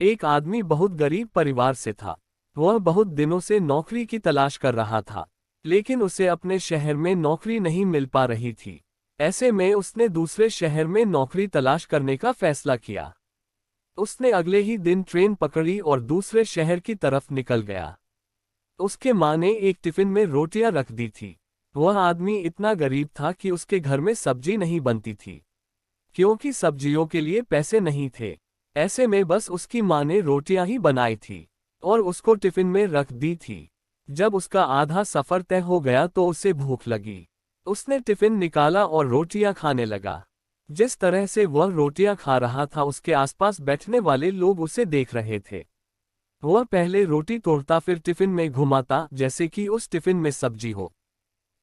एक आदमी बहुत गरीब परिवार से था। वह बहुत दिनों से नौकरी की तलाश कर रहा था, लेकिन उसे अपने शहर में नौकरी नहीं मिल पा रही थी। ऐसे में उसने दूसरे शहर में नौकरी तलाश करने का फैसला किया। उसने अगले ही दिन ट्रेन पकड़ी और दूसरे शहर की तरफ निकल गया। उसके माँ ने एक टिफिन में रोटियां रख दी थी। वह आदमी इतना गरीब था कि उसके घर में सब्जी नहीं बनती थी, क्योंकि सब्जियों के लिए पैसे नहीं थे। ऐसे में बस उसकी माँ ने रोटियां ही बनाई थी और उसको टिफिन में रख दी थी। जब उसका आधा सफर तय हो गया तो उसे भूख लगी। उसने टिफिन निकाला और रोटियां खाने लगा। जिस तरह से वह रोटियां खा रहा था, उसके आसपास बैठने वाले लोग उसे देख रहे थे। वह पहले रोटी तोड़ता, फिर टिफिन में घुमाता जैसे कि उस टिफिन में सब्जी हो,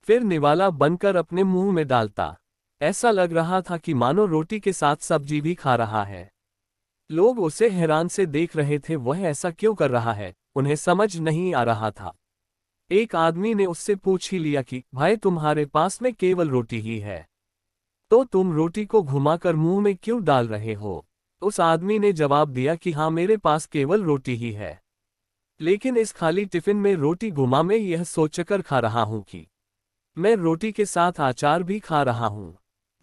फिर निवाला बनकर अपने मुंह में डालता। ऐसा लग रहा था कि मानो रोटी के साथ सब्जी भी खा रहा है। लोग उसे हैरान से देख रहे थे। वह ऐसा क्यों कर रहा है, उन्हें समझ नहीं आ रहा था। एक आदमी ने उससे पूछ ही लिया कि भाई, तुम्हारे पास में केवल रोटी ही है, तो तुम रोटी को घुमाकर मुंह में क्यों डाल रहे हो? उस आदमी ने जवाब दिया कि हाँ, मेरे पास केवल रोटी ही है, लेकिन इस खाली टिफिन में रोटी घुमा मैं यह सोचकर खा रहा हूं कि मैं रोटी के साथ अचार भी खा रहा हूं।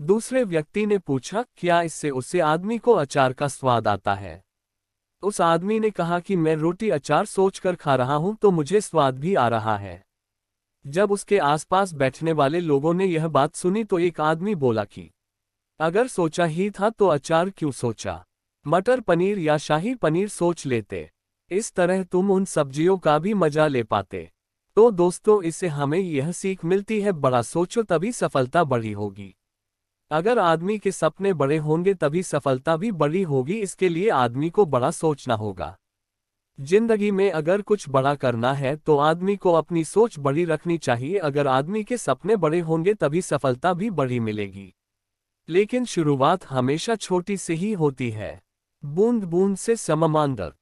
दूसरे व्यक्ति ने पूछा, क्या इससे उससे आदमी को अचार का स्वाद आता है? उस आदमी ने कहा कि मैं रोटी अचार सोचकर खा रहा हूं तो मुझे स्वाद भी आ रहा है। जब उसके आसपास बैठने वाले लोगों ने यह बात सुनी तो एक आदमी बोला कि अगर सोचा ही था तो अचार क्यों सोचा, मटर पनीर या शाही पनीर सोच लेते। इस तरह तुम उन सब्जियों का भी मजा ले पाते। तो दोस्तों, इससे हमें यह सीख मिलती है, बड़ा सोचो तभी सफलता बड़ी होगी। अगर आदमी के सपने बड़े होंगे तभी सफलता भी बड़ी होगी। इसके लिए आदमी को बड़ा सोचना होगा। जिंदगी में अगर कुछ बड़ा करना है तो आदमी को अपनी सोच बड़ी रखनी चाहिए। अगर आदमी के सपने बड़े होंगे तभी सफलता भी बड़ी मिलेगी। लेकिन शुरुआत हमेशा छोटी से ही होती है। बूंद बूंद से समंदर।